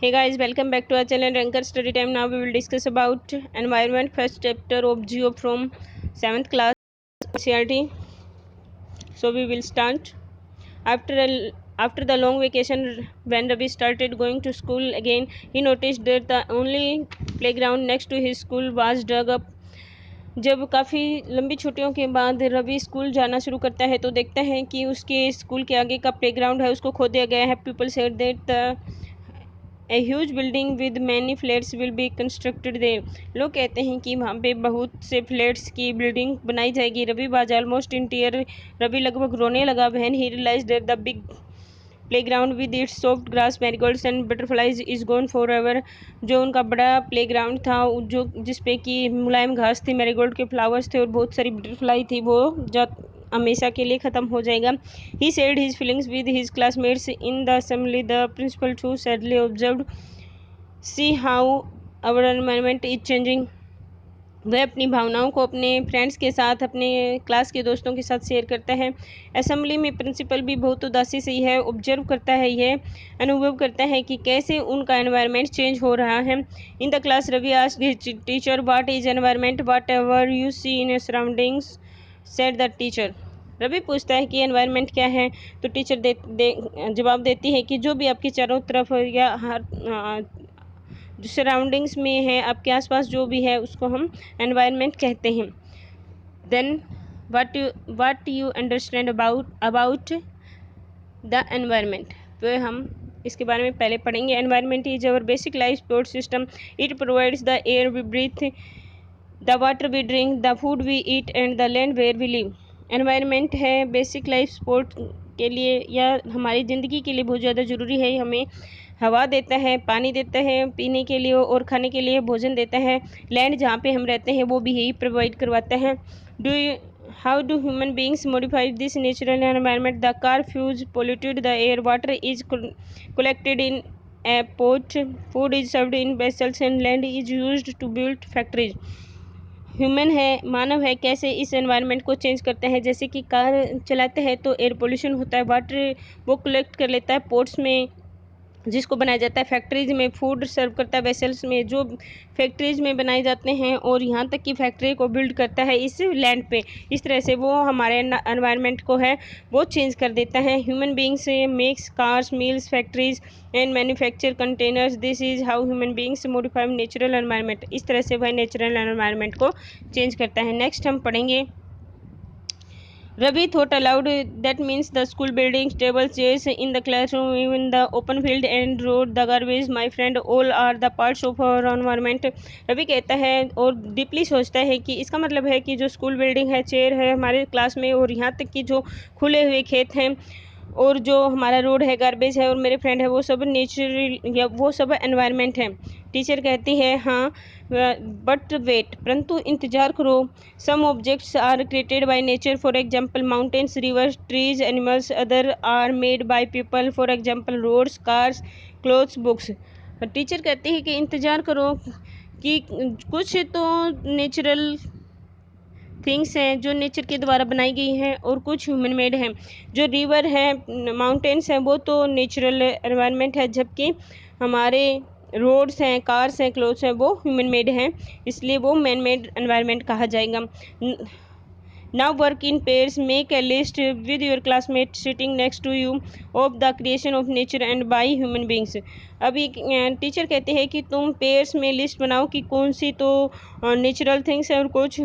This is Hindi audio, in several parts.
Hey guys, welcome back to our channel Ranker Study Time. Now we will discuss about environment, first chapter of Geo from 7th class NCERT. So we will start. After the long vacation, when Ravi started going to school again, he noticed that the only playground next to his school was dug up. जब काफ़ी लंबी छुट्टियों के बाद रवि स्कूल जाना शुरू करता है तो देखता है कि उसके स्कूल के आगे का प्लेग्राउंड है उसको खोद दिया गया है. People said that a huge building with many flats will be constructed there. लोग कहते हैं कि वहाँ पे बहुत से फ्लैट्स की बिल्डिंग बनाई जाएगी. Ravi was almost in tear. Ravi लगभग रोने लगा when he realized that the big playground with its soft grass marigolds and butterflies is gone forever. जो उनका बड़ा प्लेग्राउंड था जो जिसपे कि मुलायम घास थी, मैरीगोल्ड के फ्लावर्स थे और बहुत सारी बटरफ्लाई थी, वो हमेशा के लिए ख़त्म हो जाएगा. He shared his feelings with his classmates in the assembly. The principal too sadly observed see how our environment is changing. वह अपनी भावनाओं को अपने फ्रेंड्स के साथ, अपने क्लास के दोस्तों के साथ शेयर करता है. असेंबली में प्रिंसिपल भी बहुत उदासी से यह ऑब्जर्व करता है, यह अनुभव करता है कि कैसे उनका एनवायरनमेंट चेंज हो रहा है. In the class Ravi asked his teacher what is environment. Whatever you see in your surroundings said the teacher. Ravi पूछता है कि एनवायरनमेंट क्या है, तो टीचर जवाब देती है कि जो भी आपके चारों तरफ या हर जो सराउंडिंग्स में है, आपके आसपास जो भी है, उसको हम एनवायरनमेंट कहते हैं. Then what you understand about the environment. तो हम इसके बारे में पहले पढ़ेंगे. Environment is our basic life support system. It provides the air we breathe, the water we drink, the food we eat and the land where we live. Environment है बेसिक लाइफ सपोर्ट के लिए या हमारी ज़िंदगी के लिए बहुत ज़्यादा ज़रूरी है. हमें हवा देता है, पानी देता है पीने के लिए और खाने के लिए, भोजन देता है. लैंड जहाँ पे हम रहते हैं वो भी यही प्रोवाइड करवाता है. How do human beings modify this natural environment. The car fumes polluted the air, water is collected in a pot, food is served in vessels and land is used to build factories. Human है, मानव है, कैसे इस एनवायरनमेंट को चेंज करते हैं. जैसे कि कार चलाते हैं तो एयर पोल्यूशन होता है, वाटर वो कलेक्ट कर लेता है पोर्ट्स में जिसको बनाया जाता है. फैक्ट्रीज में फूड सर्व करता है, वेसल्स में जो फैक्ट्रीज में बनाए जाते हैं, और यहाँ तक कि फैक्ट्री को बिल्ड करता है इस लैंड पे. इस तरह से वो हमारे एनवायरनमेंट को है वो चेंज कर देता है. Human beings makes cars, mills, factories and manufacture containers. This is how human beings modify natural environment. इस तरह से वह नेचुरल एनवायरनमेंट को चेंज करता है. नेक्स्ट हम पढ़ेंगे. Ravi thought aloud. That means the school buildings, tables, chairs in the classroom, even the open field and road, the garbage, my friend, all are the parts of our environment. Ravi कहता है और डीपली सोचता है कि इसका मतलब है कि जो स्कूल बिल्डिंग है, चेयर है हमारे क्लास में, और यहाँ तक कि जो खुले हुए खेत हैं और जो हमारा रोड है, गार्बेज है और मेरे फ्रेंड है, वो सब नेचुरल या वो सब एनवायरनमेंट है. टीचर कहती है हाँ बट वेट, परंतु इंतजार करो. Some objects are created by nature, for example mountains, rivers, trees, animals. Other are made by people, for example roads, cars, clothes, books. Teacher कहती है कि इंतजार करो कि कुछ तो नेचुरल थिंग्स हैं जो नेचर के द्वारा बनाई गई हैं और कुछ ह्यूमन मेड हैं. जो रिवर है, माउंटेन्स हैं, वो तो नेचुरल एनवायरनमेंट है, जबकि हमारे रोड्स हैं, कार्स हैं, क्लोथ्स हैं, वो ह्यूमन मेड हैं, इसलिए वो मैन मेड एनवायरनमेंट कहा जाएगा. Now work in pairs. Make a list with your classmate sitting next to you of the creation of nature and by human beings. अभी टीचर कहते हैं कि तुम पेयर्स में लिस्ट बनाओ कि कौन सी तो नेचुरल थिंग्स हैं और कुछ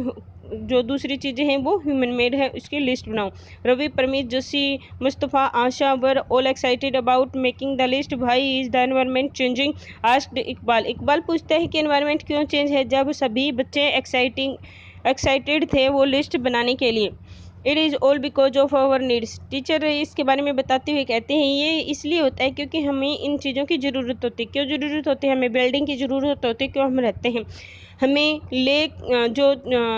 जो दूसरी चीज़ें हैं वो ह्यूमन मेड है, उसकी लिस्ट बनाओ. Ravi, Parmeet, Joshi, Mustafa, Asha were all excited about making the list. Why is the environment changing asked Iqbal. Iqbal पूछता है कि एनवायरनमेंट क्यों चेंज है. जब सभी बच्चे एक्साइटेड थे वो लिस्ट बनाने के लिए. It is all because of our needs. Teacher इसके बारे में बताते हुए कहते हैं ये इसलिए होता है क्योंकि हमें इन चीज़ों की ज़रूरत होती है. क्यों ज़रूरत होती है हमें? बिल्डिंग की ज़रूरत होती है क्यों हम रहते हैं. हमें जो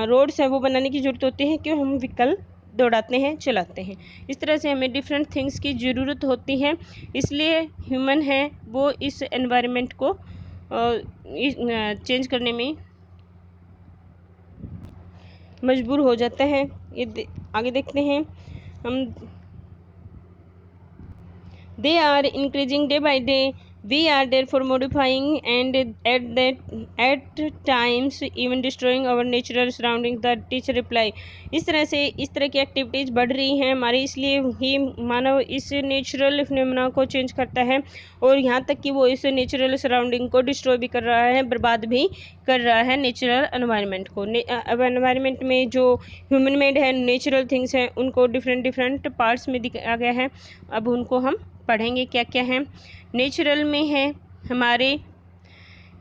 रोड्स हैं वो बनाने की ज़रूरत होती है क्यों हम व्हीकल दौड़ाते हैं, चलाते हैं. इस तरह से हमें डिफरेंट थिंग्स की ज़रूरत होती है, इसलिए ह्यूमन है वो इस एनवायरनमेंट को चेंज करने में मजबूर हो जाता है. आगे देखते हैं हम. They are increasing day by day. We are therefore modifying and at times even destroying our natural surroundings, the teacher reply। इस तरह से इस तरह की एक्टिविटीज़ बढ़ रही हैं हमारी, इसलिए ही मानव इस नेचुरल फिनोमेना को चेंज करता है और यहाँ तक कि वो इस नेचुरल सराउंडिंग को डिस्ट्रॉय भी कर रहा है, बर्बाद भी कर रहा है नेचुरल एनवायरनमेंट को। अब एनवायरनमेंट में जो ह्यूमन मेड है नेचुरल थिंग्स हैं उनको डिफरेंट पार्ट्स में दिखाया गया है। अब उनको हम पढ़ेंगे क्या क्या है। नेचुरल में है हमारे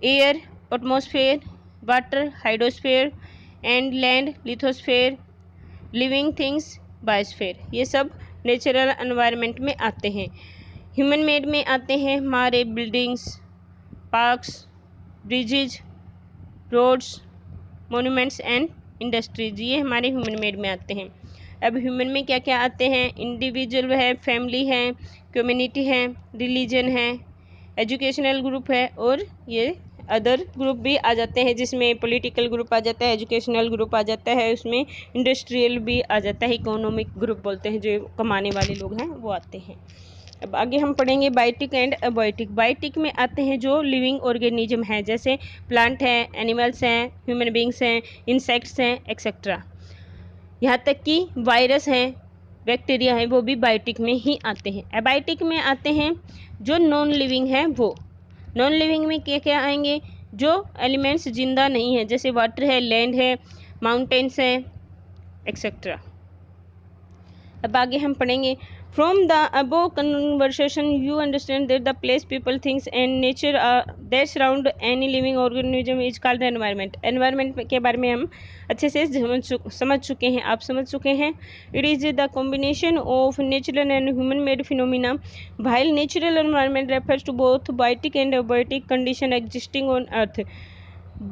air, atmosphere, water, hydrosphere, and land, lithosphere, living things, biosphere. ये सब नेचुरल एनवायरनमेंट में आते हैं। ह्यूमन मेड में आते हैं हमारे buildings, parks, bridges, roads, monuments and industries, ये हमारे ह्यूमन मेड में आते हैं। अब ह्यूमन में क्या क्या आते हैं, इंडिविजुअल है, फैमिली है, कम्युनिटी है, रिलीजन है, एजुकेशनल ग्रुप है और ये अदर ग्रुप भी आ जाते हैं जिसमें पॉलिटिकल ग्रुप आ जाता है, एजुकेशनल ग्रुप आ जाता है, उसमें इंडस्ट्रियल भी आ जाता है, इकोनॉमिक ग्रुप बोलते हैं, जो कमाने वाले लोग हैं वो आते हैं। अब आगे हम पढ़ेंगे बायोटिक एंड अबायोटिक। बायोटिक में आते हैं जो लिविंग ऑर्गेनिज्म है, जैसे प्लांट हैं, एनिमल्स हैं, ह्यूमन बींग्स हैं, इंसेक्ट्स हैं, एक्सेट्रा। यहाँ तक कि वायरस हैं, बैक्टीरिया हैं, वो भी बायोटिक में ही आते हैं। एबायोटिक में आते हैं जो नॉन लिविंग है वो। नॉन लिविंग में क्या क्या आएंगे, जो एलिमेंट्स जिंदा नहीं है, जैसे वाटर है, लैंड है, माउंटेन्स हैं, एक्सेट्रा। अब आगे हम पढ़ेंगे from the above conversation you understand that the place, people, things and nature that surround any living organism is called environment. Environment के बारे में हम अच्छे से समझ चुके हैं, आप समझ चुके हैं। It is the combination of natural and human made phenomena. While natural environment refers to both biotic and abiotic condition existing on earth,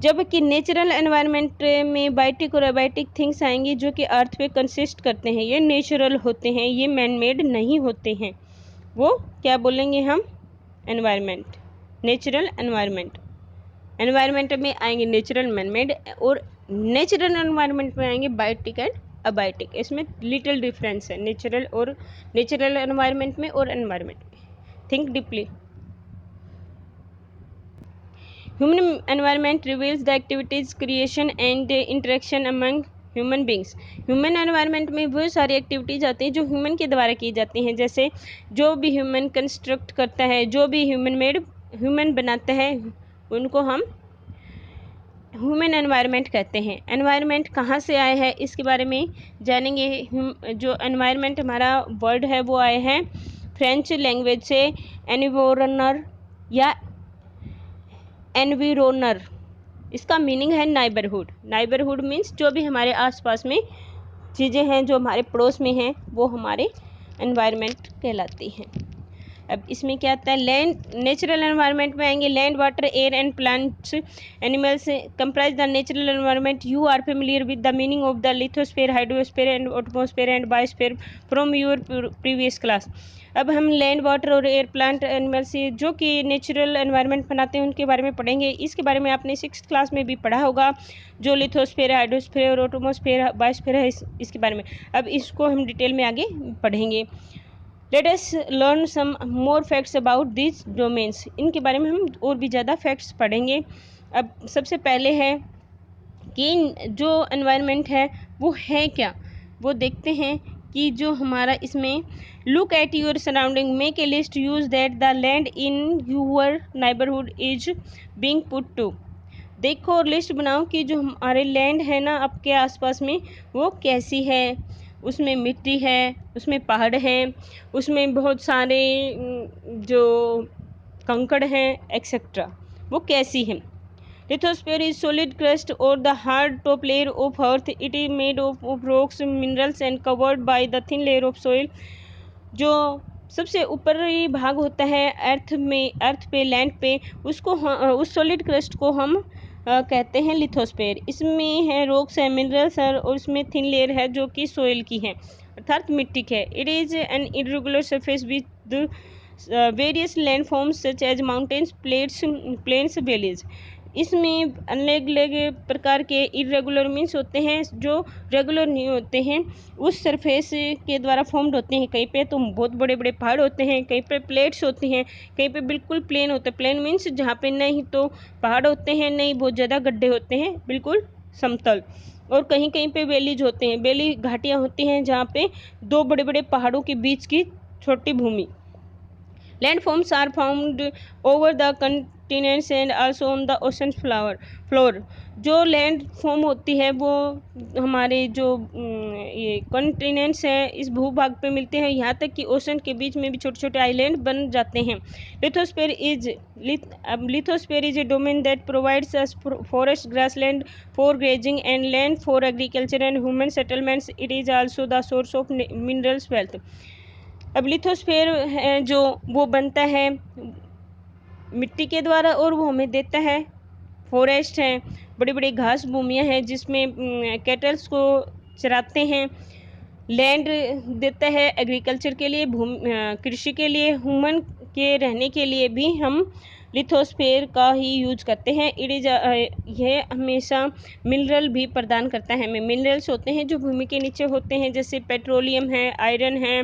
जबकि नेचुरल एनवायरनमेंट में बायोटिक और अबायोटिक थिंग्स आएंगी जो कि अर्थ पे कंसिस्ट करते हैं। ये नेचुरल होते हैं, ये मैन मेड नहीं होते हैं। वो क्या बोलेंगे हम, एनवायरनमेंट, नेचुरल एनवायरनमेंट। एनवायरनमेंट में आएंगे नेचुरल मैन मेड और नेचुरल एनवायरनमेंट में आएंगे बायोटिक एंड अबायोटिक। इसमें लिटिल डिफरेंस है नेचुरल एनवायरनमेंट में और एनवायरनमेंट में। Think deeply. Human environment reveals the activities, creation and interaction among human beings. Human environment में वो सारी एक्टिविटीज आती हैं जो ह्यूमन के द्वारा की जाती हैं, जैसे जो भी ह्यूमन कंस्ट्रक्ट करता है, जो भी ह्यूमन बनाता है, उनको हम ह्यूमन एनवायरनमेंट कहते हैं। एनवायरनमेंट कहाँ से आया है इसके बारे में जानेंगे। जो एनवायरनमेंट हमारा वर्ड है वो आया है फ्रेंच लैंग्वेज से, एनवायरनर या एनविरोनर। इसका मीनिंग है नाइबरहुड। नाइबरहुड मीन्स जो भी हमारे आसपास में चीज़ें हैं, जो हमारे पड़ोस में हैं, वो हमारे एनवायरनमेंट कहलाती हैं। अब इसमें क्या आता है, लैंड, नेचुरल एनवायरनमेंट में आएंगे land, water, air and plants, animals comprise the natural environment. You are familiar with the meaning of the lithosphere, hydrosphere and atmosphere and biosphere from your previous class. अब हम लैंड, वाटर और एयर, प्लांट, एनिमल्स जो कि नेचुरल एनवायरनमेंट बनाते हैं उनके बारे में पढ़ेंगे। इसके बारे में आपने 6th क्लास में भी पढ़ा होगा, जो लिथोस्फेयर, हाइड्रोस्फेयर, एटमॉस्फेयर, बायोस्फेयर है, इसके बारे में। अब इसको हम डिटेल में आगे पढ़ेंगे। Let us learn some more facts about this domains. इनके बारे में हम और भी ज़्यादा फैक्ट्स पढ़ेंगे। अब सबसे पहले है कि जो एनवायरनमेंट है वो है क्या, वो देखते हैं कि जो हमारा इसमें look at your surrounding, make a list, use that the land in your neighbourhood is being put to. देखो और लिस्ट बनाओ कि जो हमारे लैंड है ना आपके आसपास में, वो कैसी है। उसमें मिट्टी है, उसमें पहाड़ हैं, उसमें बहुत सारे जो कंकड़ हैं, एक्सेट्रा, वो कैसी हैं। Lithosphere is solid crust or the hard top layer of earth. It is made of rocks, minerals and covered by the thin layer of soil. जो सबसे ऊपरी भाग होता है अर्थ पे, लैंड पे, उसको उस सॉलिड क्रस्ट को हम कहते हैं लिथोस्फेयर। इसमें है रॉक्स है, मिनरल्स है और उसमें थिन लेयर है जो कि सोइल की है, अर्थात मिट्टी है। It is an irregular surface with various land forms such as mountains, plains, valleys. इसमें अलग अलग प्रकार के इरेगुलर मीन्स होते हैं जो रेगुलर नहीं होते हैं, उस सरफेस के द्वारा फॉर्म्ड होते हैं। कहीं पे तो बहुत बड़े बड़े पहाड़ होते हैं, कहीं पे प्लेट्स होती हैं, कहीं पे बिल्कुल प्लेन होते हैं। प्लेन मीन्स जहाँ पे नहीं तो पहाड़ होते हैं, नहीं बहुत ज़्यादा गड्ढे होते हैं, बिल्कुल समतल। और कहीं कहीं पे वैलीज होते हैं, वैली घाटियाँ होती हैं जहाँ पे दो बड़े बड़े पहाड़ों के बीच की छोटी भूमि। Landforms are found over the continents and also on the ocean floor। जो लैंड फॉर्म होती है वो हमारे जो ये कॉन्टिनेंट्स हैं इस भूभाग पे मिलते हैं, यहाँ तक कि ओशन के बीच में भी छोटे छोटे आइलैंड बन जाते हैं। Lithosphere is a domain that provides us forest, grassland for grazing and land for agriculture and human settlements. It is also the source of minerals wealth. अब लिथोस्फीयर है जो वो बनता है मिट्टी के द्वारा और वो हमें देता है फॉरेस्ट है, बड़ी बड़ी घास भूमियाँ हैं जिसमें कैटल्स को चराते हैं। लैंड देता है एग्रीकल्चर के लिए, कृषि के लिए, ह्यूमन के रहने के लिए भी हम लिथोस्फीयर का ही यूज करते हैं। यह हमेशा मिनरल भी प्रदान करता है हमें। मिनरल्स होते हैं जो भूमि के नीचे होते हैं, जैसे पेट्रोलियम है, आयरन है,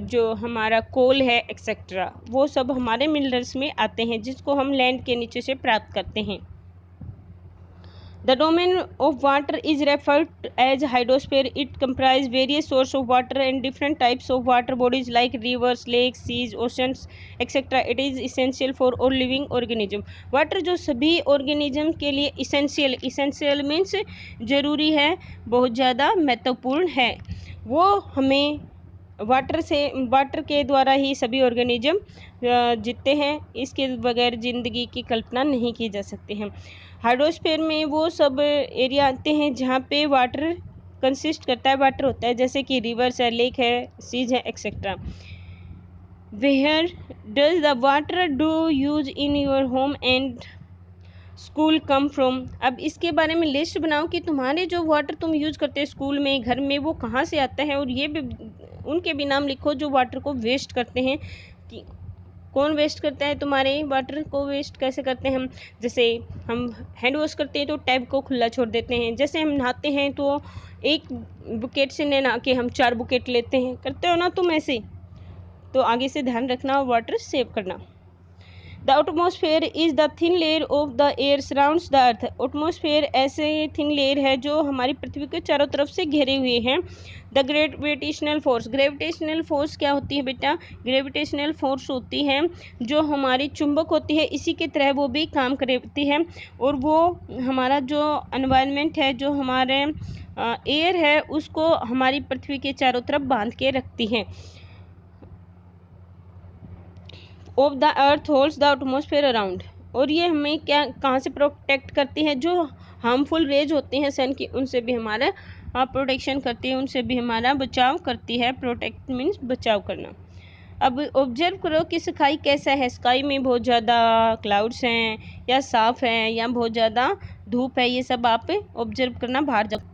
जो हमारा कोल है एक्सेट्रा, वो सब हमारे मिनरल्स में आते हैं जिसको हम लैंड के नीचे से प्राप्त करते हैं। The domain of water is referred as hydrosphere. It comprises various sources of water and different types of water bodies like rivers, lakes, seas, oceans, etc. It is essential for all living organism। Water जो सभी ऑर्गेनिज्म के लिए इसेंशियल मीन्स जरूरी है, बहुत ज़्यादा महत्वपूर्ण है। वो हमें वाटर के द्वारा ही सभी ऑर्गेनिज्म जीते हैं, इसके बगैर ज़िंदगी की कल्पना नहीं की जा सकती है। हाइड्रोस्फीयर में वो सब एरिया आते हैं जहाँ पे वाटर कंसिस्ट करता है, वाटर होता है, जैसे कि रिवर्स है, लेक है, सीज है, etcetera. Where does the water do use in your home and school come from. अब इसके बारे में लिस्ट बनाओ कि तुम्हारे जो वाटर तुम यूज करते हो स्कूल में, घर में, वो कहाँ से आता है, और ये भी उनके भी नाम लिखो जो वाटर को वेस्ट करते हैं। कि कौन वेस्ट करता है, तुम्हारे वाटर को वेस्ट कैसे करते हैं हम। जैसे हम हैंड वॉश करते हैं तो टैप को खुला छोड़ देते हैं, जैसे हम नहाते हैं तो एक बुकेट से नहा के हम 4 बुकेट लेते हैं, करते हो ना तुम ऐसे। तो आगे से ध्यान रखना, वाटर सेव करना। The atmosphere is the thin layer of the air surrounds the earth। Atmosphere ऐसे थिन लेयर है जो हमारी पृथ्वी के चारों तरफ से घिरे हुए हैं। The gravitational force. Gravitational force क्या होती है बेटा? ग्रेविटेशनल फोर्स होती है जो हमारी चुंबक होती है, इसी की तरह वो भी काम करती है, और वो हमारा जो एनवायरनमेंट है, जो हमारे एयर है, उसको हमारी पृथ्वी के चारों तरफ बांध के रखती है। Of the earth holds the atmosphere around. और ये हमें क्या कहाँ से प्रोटेक्ट करती है? जो हार्मफुल रेज होती हैं सन की, उनसे भी हमारा प्रोटेक्शन करती है, उनसे भी हमारा बचाव करती है। प्रोटेक्ट मीन्स बचाव करना। अब ऑब्जर्व करो कि स्काई कैसा है। स्काई में बहुत ज़्यादा क्लाउड्स हैं या साफ़ हैं या बहुत ज़्यादा धूप है, ये सब आप ऑब्जर्व करना। बाहर जाओ।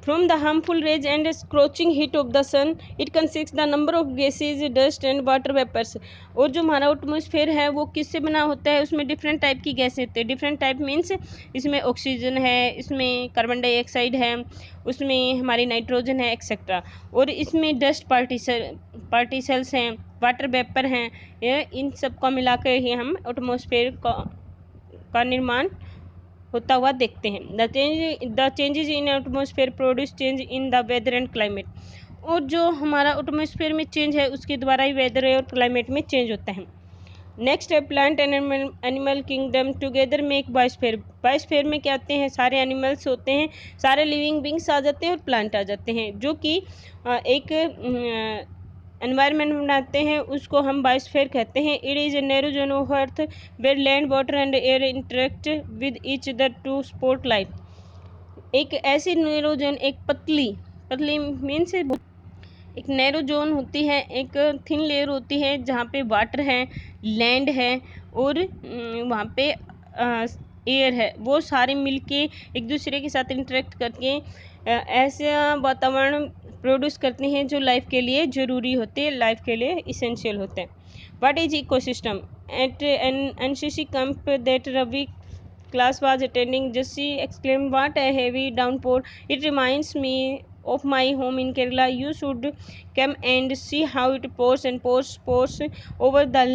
From the harmful rays and scorching heat of the sun, it consists the number of gases, dust and water vapors। और जो हमारा एटमॉस्फेयर है वो किससे बना होता है? उसमें डिफरेंट टाइप की गैसें होती है। डिफरेंट टाइप मीन्स इसमें ऑक्सीजन है, इसमें कार्बन डाइऑक्साइड है, उसमें हमारी नाइट्रोजन है, एक्सेट्रा। और इसमें डस्ट पार्टिकल्स हैं, वाटर वेपर हैं, इन सब का मिलाकर ही हम एटमॉस्फेयर का निर्माण होता हुआ देखते हैं। The changes in atmosphere produce change in the weather and climate. और जो हमारा एटमॉस्फेयर में चेंज है उसके द्वारा ही वेदर और क्लाइमेट में चेंज होता है। नेक्स्ट है plant and animal kingdom together make biosphere. Biosphere में क्या आते हैं? सारे एनिमल्स होते हैं, सारे लिविंग बींग्स आ जाते हैं और प्लांट आ जाते हैं, जो कि एक एनवायरनमेंट बनाते हैं, उसको हम बायोस्फीयर कहते हैं। It is a narrow zone of earth where land, water and air interact with each other to support life. एक ऐसी नैरो जोन, एक पतली मीन्स एक नैरो जोन होती है, एक थिन लेयर होती है जहाँ पे वाटर है, लैंड है और वहाँ पे एयर है, वो सारे मिलके एक दूसरे के साथ इंटरेक्ट करके ऐसा वातावरण प्रोड्यूस करते हैं जो लाइफ के लिए ज़रूरी होते हैं, लाइफ के लिए इसेंशियल होते हैं। What is ecosystem? At an NCC camp that Ravi class was attending, Jessie exclaimed, "What a heavy downpour! It reminds me of my home in Kerala. You should come and see how it pours and pours over the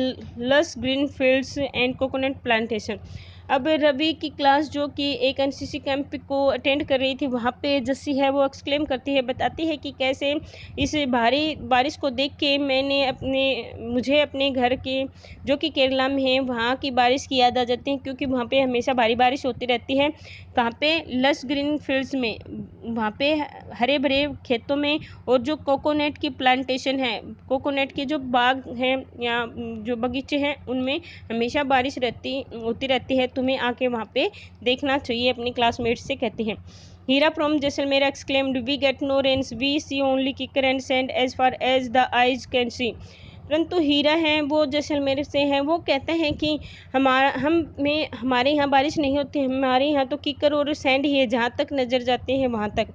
lush green fields and coconut plantation." अब रवि की क्लास जो कि एक एनसीसी कैंप को अटेंड कर रही थी, वहाँ पे जस्सी है वो एक्सक्लेम करती है, बताती है कि कैसे इस भारी बारिश को देख के मुझे अपने घर के जो कि केरला में है वहाँ की बारिश की याद आ जाती है, क्योंकि वहाँ पे हमेशा भारी बारिश होती रहती है। कहाँ पे? लश ग्रीन फील्ड्स में, वहाँ पे हरे भरे खेतों में, और जो कोकोनट की प्लांटेशन है, कोकोनट के जो बाग हैं या जो बगीचे हैं, उनमें हमेशा बारिश होती रहती है। तुम्हें आके वहाँ पे देखना चाहिए, अपनी क्लासमेट्स से कहती हैं। Heera from Jaisalmer exclaimed, "we get no rains, we see only kikar and sand as far as the eyes can see." परंतु हीरा हैं वो जैसलमेर से हैं, वो कहते हैं कि हमारे यहाँ बारिश नहीं होती, हमारे यहाँ तो कीकर और सैंड ही है, जहाँ तक नज़र जाते हैं वहाँ तक।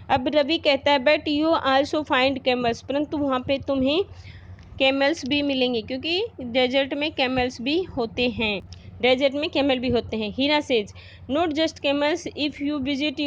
अब रवि कहता है, "but you also find camels", परंतु वहाँ पे तुम्हें कैमल्स भी मिलेंगे, क्योंकि डेजर्ट में कैमल्स भी होते हैं, डेजर्ट में कैमल भी होते हैं। Heera says, "not just camels, if you visit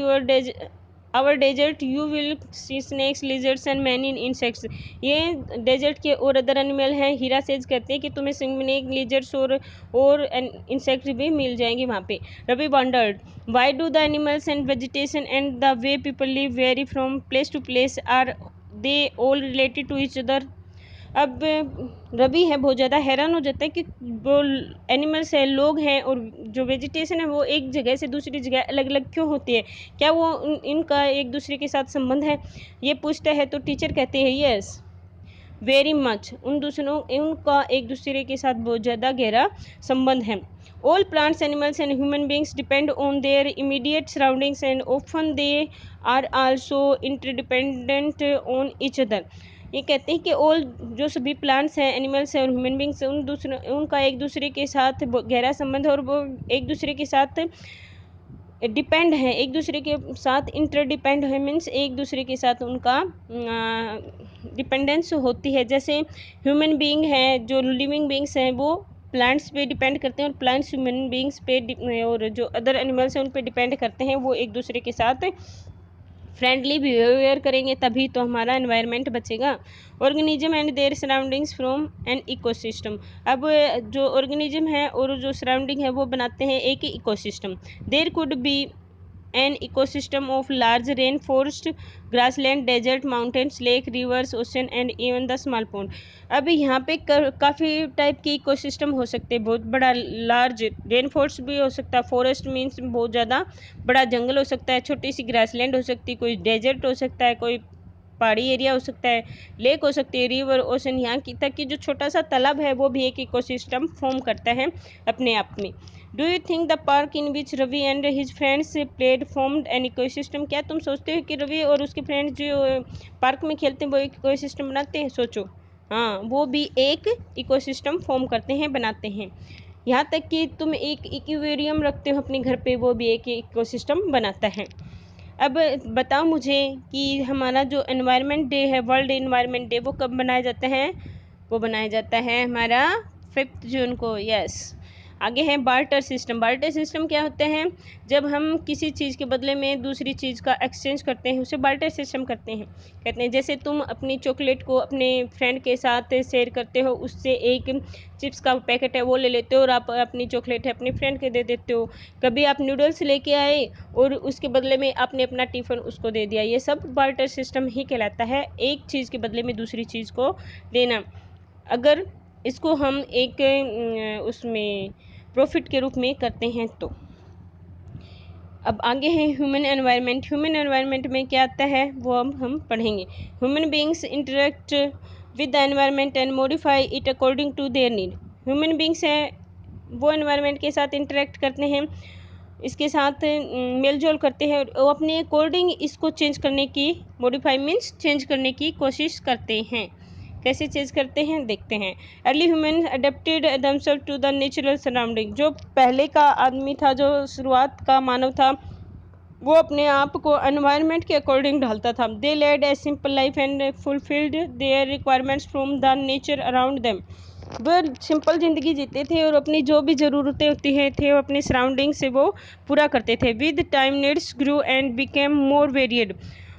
our desert you will see snakes, lizards and many insects." ये डेजर्ट के और अदर एनिमल हैं। हीरा सेज कहते हैं कि तुम्हें स्नेक, लिजर्ड्स और इंसेक्ट भी मिल जाएंगे वहाँ पे। Ravi wondered, "why do the animals and vegetation and the way people live vary from place to place, are they all related to each other?" अब रवि है बहुत ज़्यादा हैरान हो जाता है कि वो एनिमल्स है, लोग हैं, और जो वेजिटेशन है वो एक जगह से दूसरी जगह अलग अलग क्यों होती है, क्या वो इनका एक दूसरे के साथ संबंध है, ये पूछता है। तो टीचर कहते हैं, "यस, वेरी मच, उनका एक दूसरे के साथ बहुत ज़्यादा गहरा संबंध है। All plants, animals and human beings depend on their immediate surroundings and often they are also interdependent on each other." ये कहते हैं कि ऑल जो सभी प्लांट्स हैं, एनिमल्स हैं और ह्यूमन बींग्स हैं, उनका एक दूसरे के साथ गहरा संबंध है, और वो एक दूसरे के साथ डिपेंड है, एक दूसरे के साथ इंटरडिपेंड है, मीन्स एक दूसरे के साथ उनका डिपेंडेंस होती है। जैसे ह्यूमन बीइंग है, जो लिविंग बीइंग्स हैं वो प्लांट्स पे डिपेंड करते हैं, और प्लांट्स ह्यूमन बीइंग्स पे, और जो अदर एनिमल्स हैं उन पे डिपेंड करते हैं, वो एक दूसरे के साथ फ्रेंडली बिहेवियर करेंगे, तभी तो हमारा एनवायरनमेंट बचेगा। Organism and there surroundings from an ecosystem. अब जो ऑर्गेनिज्म है और जो सराउंडिंग है वो बनाते हैं एक ecosystem. There could be an ecosystem of large rain forest, grassland, desert, mountains, lake, rivers, ocean and even the small pond. अब यहाँ पे काफ़ी टाइप के इकोसिस्टम हो सकते हैं, बहुत बड़ा लार्ज रेन फॉरेस्ट भी हो सकता है, फॉरेस्ट मीन्स बहुत ज़्यादा बड़ा जंगल हो सकता है, छोटी सी ग्रासलैंड हो सकती है, कोई डेजर्ट हो सकता है, कोई पहाड़ी एरिया हो सकता है, लेक हो सकती है, रिवर, ओशन, यहाँ की तक कि जो छोटा सा तालाब है वो भी एक इकोसिस्टम फॉर्म करता है अपने आप में। Do you think the park in which Ravi and his friends played formed an ecosystem? क्या तुम सोचते हो कि रवि और उसके फ्रेंड्स जो पार्क में खेलते हैं वो एक इकोसिस्टम बनाते हैं? सोचो, हाँ, वो भी एक इकोसिस्टम फॉर्म करते हैं, बनाते हैं। यहाँ तक कि तुम एक एक्वेरियम रखते हो अपने घर पे, वो भी एक इकोसिस्टम बनाता है। अब बताओ मुझे कि हमारा जो एनवायरनमेंट डे है, वर्ल्ड एनवायरनमेंट डे, वो कब मनाया जाता है? वो बनाया जाता है हमारा 5 जून को। यस। आगे है बार्टर सिस्टम। बार्टर सिस्टम क्या होते हैं? जब हम किसी चीज़ के बदले में दूसरी चीज़ का एक्सचेंज करते हैं, उसे बार्टर सिस्टम करते हैं कहते हैं। जैसे तुम अपनी चॉकलेट को अपने फ्रेंड के साथ शेयर करते हो, उससे एक चिप्स का पैकेट है वो ले लेते हो और आप अपनी चॉकलेट है अपने फ्रेंड के दे देते हो। कभी आप नूडल्स लेके आए और उसके बदले में आपने अपना टिफ़िन उसको दे दिया, ये सब बार्टर सिस्टम ही कहलाता है, एक चीज़ के बदले में दूसरी चीज़ को देना। अगर इसको हम एक उसमें प्रॉफिट के रूप में करते हैं तो। अब आगे है ह्यूमन एनवायरनमेंट। ह्यूमन एनवायरनमेंट में क्या आता है वो अब हम पढ़ेंगे। Human beings interact with the environment and modify it according to their need. Human beings हैं वो एनवायरनमेंट के साथ इंटरेक्ट करते हैं, इसके साथ मेल जोल करते हैं और अपने अकॉर्डिंग इसको चेंज करने की, मॉडिफाई मीन्स चेंज करने की कोशिश करते हैं। कैसे चेंज करते हैं देखते हैं। Early human adapted themselves to the natural surrounding. जो पहले का आदमी था, जो शुरुआत का मानव था, वो अपने आप को एनवायरनमेंट के अकॉर्डिंग ढालता था। They led a simple life and fulfilled their requirements from the nature around them. वो सिंपल ज़िंदगी जीते थे और अपनी जो भी ज़रूरतें होती हैं थे वो अपने सराउंडिंग से वो पूरा करते थे। With time needs grew and became more varied.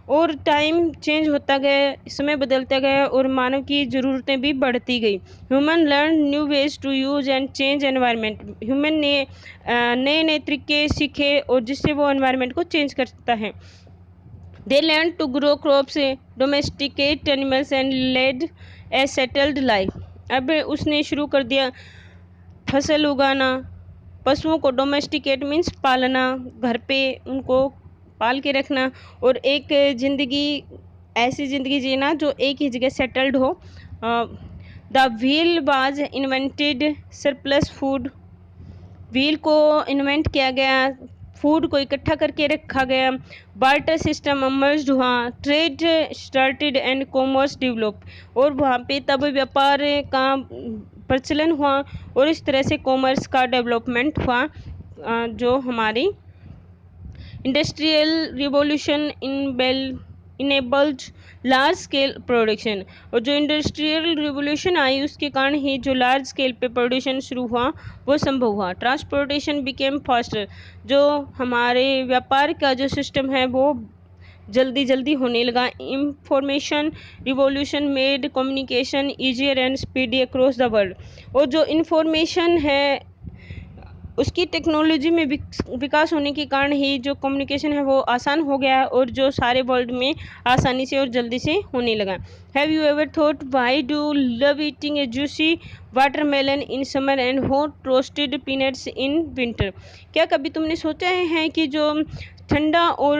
और टाइम चेंज होता गया, समय बदलता गया और मानव की ज़रूरतें भी बढ़ती गई। Human learn new ways to use and change environment. Human ने नए नए तरीके सीखे और जिससे वो एनवायरनमेंट को चेंज करता है। They learned to grow crops, domesticate animals and led a settled life. अब उसने शुरू कर दिया फसल उगाना, पशुओं को डोमेस्टिकेट मीन्स पालना, घर पे उनको पाल के रखना और एक ज़िंदगी, ऐसी ज़िंदगी जीना जो एक ही जगह सेटल्ड हो। The wheel was invented, surplus food. Wheel को इन्वेंट किया गया, फूड को इकट्ठा करके रखा गया। बार्टर सिस्टम अमर्ज हुआ, trade started and commerce develop. और वहाँ पे तब व्यापार का प्रचलन हुआ और इस तरह से कॉमर्स का डेवलपमेंट हुआ। जो हमारी industrial revolution enabled large scale production. और जो इंडस्ट्रियल रिवॉल्यूशन आई उसके कारण ही जो लार्ज स्केल पे प्रोडक्शन शुरू हुआ वो संभव हुआ। Transportation became faster. जो हमारे व्यापार का जो सिस्टम है वो जल्दी जल्दी होने लगा। Information revolution made communication easier and speedy across the world. और जो इंफॉर्मेशन है उसकी टेक्नोलॉजी में विकास होने के कारण ही जो कम्युनिकेशन है वो आसान हो गया और जो सारे वर्ल्ड में आसानी से और जल्दी से होने लगा। Have you ever thought why do love eating A juicy watermelon in summer and hot roasted peanuts in winter? क्या कभी तुमने सोचा है कि जो ठंडा और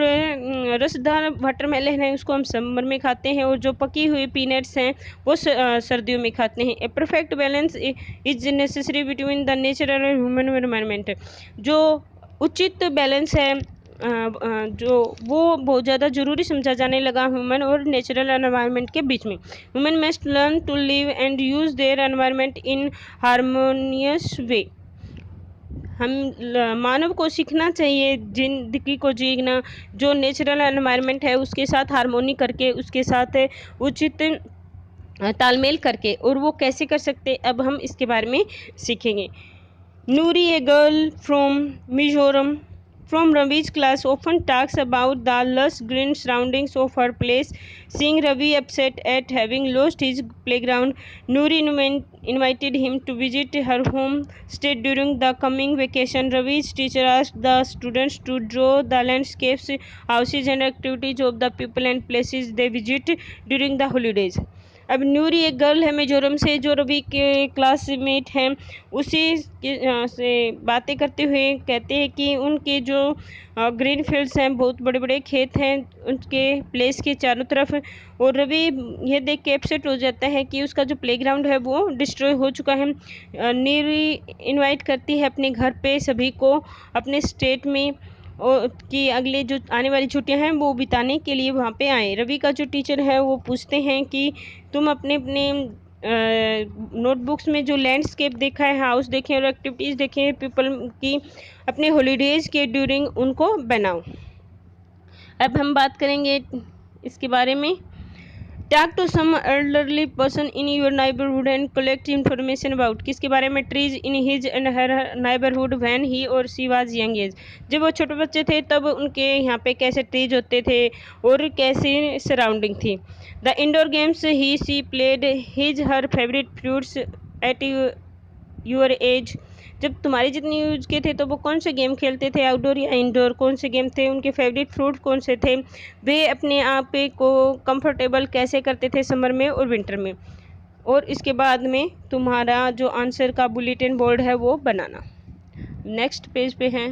रसदार वाटरमेलन है उसको हम समर में खाते हैं और जो पकी हुई पीनट्स हैं वो सर्दियों में खाते हैं। A perfect balance is necessary between the natural and human environment. जो उचित बैलेंस है जो वो बहुत ज़्यादा ज़रूरी समझा जाने लगा ह्यूमन और नेचुरल एनवायरनमेंट के बीच में। Human must learn to live and use their environment in harmonious way. हम मानव को सीखना चाहिए जिंदगी को जीना जो नेचुरल एनवायरनमेंट है उसके साथ हारमोनी करके, उसके साथ उचित तालमेल करके। और वो कैसे कर सकते अब हम इसके बारे में सीखेंगे। Noori, a girl from Mizoram from Ravi's class, often talks about the lush green surroundings of her place. Seeing Ravi upset at having lost his playground, Noori invited him to visit her home state during the coming vacation. Ravi's teacher asked the students to draw the landscapes, houses and activities of the people and places they visit during the holidays. अब नूरी एक गर्ल है मिजोरम से जो रवि के क्लासमेट हैं, उसी से बातें करते हुए कहते हैं कि उनके जो ग्रीन फील्ड्स हैं, बहुत बड़े बड़े खेत हैं उनके प्लेस के चारों तरफ। और रवि ये देख के अपसेट हो जाता है कि उसका जो प्लेग्राउंड है वो डिस्ट्रॉय हो चुका है। नूरी इनवाइट करती है अपने घर पे सभी को अपने स्टेट में और कि अगले जो आने वाली छुट्टियां हैं वो बिताने के लिए वहाँ पे आए। रवि का जो टीचर है वो पूछते हैं कि तुम अपने अपने नोटबुक्स में जो लैंडस्केप देखा है, हाउस देखे और एक्टिविटीज़ देखे पीपल की अपने हॉलीडेज़ के ड्यूरिंग उनको बनाओ। अब हम बात करेंगे इसके बारे में। Talk to some elderly person in your neighborhood and collect information about किसके बारे में? trees in his and her neighborhood when he or she was young age। जब वो छोटे बच्चे थे तब उनके यहाँ पे कैसे ट्रीज होते थे और कैसे सराउंडिंग थी। The indoor games he she played his her favorite fruits at your age। जब तुम्हारी जितनी यूज के थे तो वो कौन से गेम खेलते थे, आउटडोर या इंडोर, कौन से गेम थे, उनके फेवरेट फ्रूट कौन से थे, वे अपने आप को कंफर्टेबल कैसे करते थे समर में और विंटर में। और इसके बाद में तुम्हारा जो आंसर का बुलेटिन बोर्ड है वो बनाना। नेक्स्ट पेज पे हैं।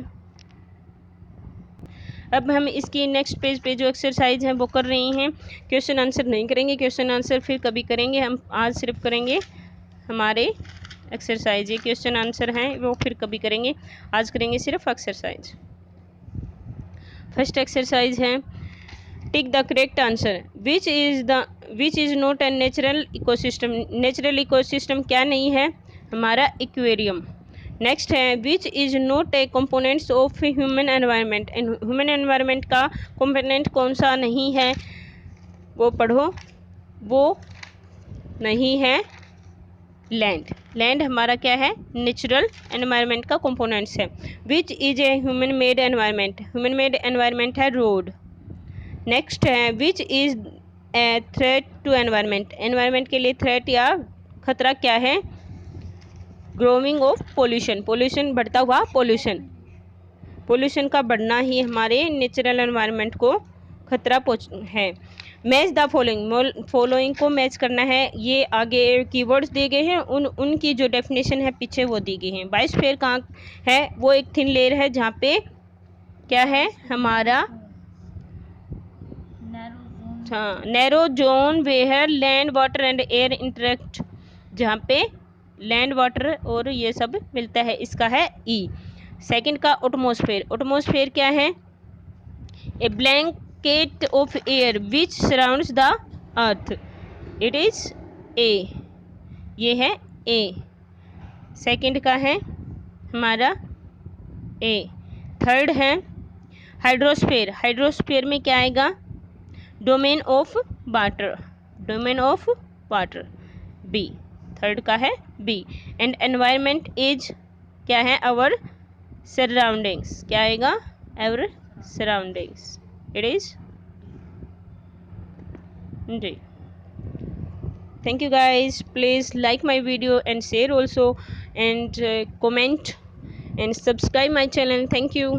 अब हम इसकी नेक्स्ट पेज पे जो एक्सरसाइज है वो कर रही हैं। क्वेश्चन आंसर नहीं करेंगे, क्वेश्चन आंसर फिर कभी करेंगे, हम आज सिर्फ करेंगे हमारे एक्सरसाइज। ये क्वेश्चन आंसर हैं वो फिर कभी करेंगे, आज करेंगे सिर्फ एक्सरसाइज। फर्स्ट एक्सरसाइज है tick the correct answer. Which is not a natural ecosystem. Natural ecosystem क्या नहीं है? हमारा एक्वेरियम। नेक्स्ट है which is not a components of human environment. Human environment का कंपोनेंट कौन सा नहीं है? वो पढ़ो, वो नहीं है लैंड। लैंड हमारा क्या है? नेचुरल एनवायरनमेंट का कंपोनेंट्स है। Which is a human made environment. Human made environment है रोड। नेक्स्ट है which is a threat to environment. Environment के लिए थ्रेट या खतरा क्या है? Growing of pollution. पोल्यूशन, बढ़ता हुआ पोल्यूशन। पोल्यूशन का बढ़ना ही हमारे नेचुरल एनवायरनमेंट को खतरा है। Match the following. फॉलोइंग को मैच करना है। ये आगे कीवर्ड्स दिए गए हैं, उनकी जो डेफिनेशन है पीछे वो दी गई है। बायोस्फीयर कहाँ है? वो एक थिन लेयर है जहाँ पे क्या है हमारा? हाँ, narrow zone where land water and air interact. जहाँ पे लैंड वाटर और ये सब मिलता है, इसका है ई। सेकंड का एटमॉस्फेयर। एटमॉस्फेयर क्या है? A blanket of air which surrounds the earth. It is A. ये है ए। सेकंड का है हमारा ए। थर्ड है हाइड्रोस्फेयर। हाइड्रोस्फेयर में क्या आएगा? Domain of water. Domain of water, B. Third का है बी। एंड एनवायरनमेंट इज क्या है? Our surroundings. क्या आएगा? Our surroundings. It is D. Thank you guys. Please like my video and share also, and comment and subscribe my channel. Thank you.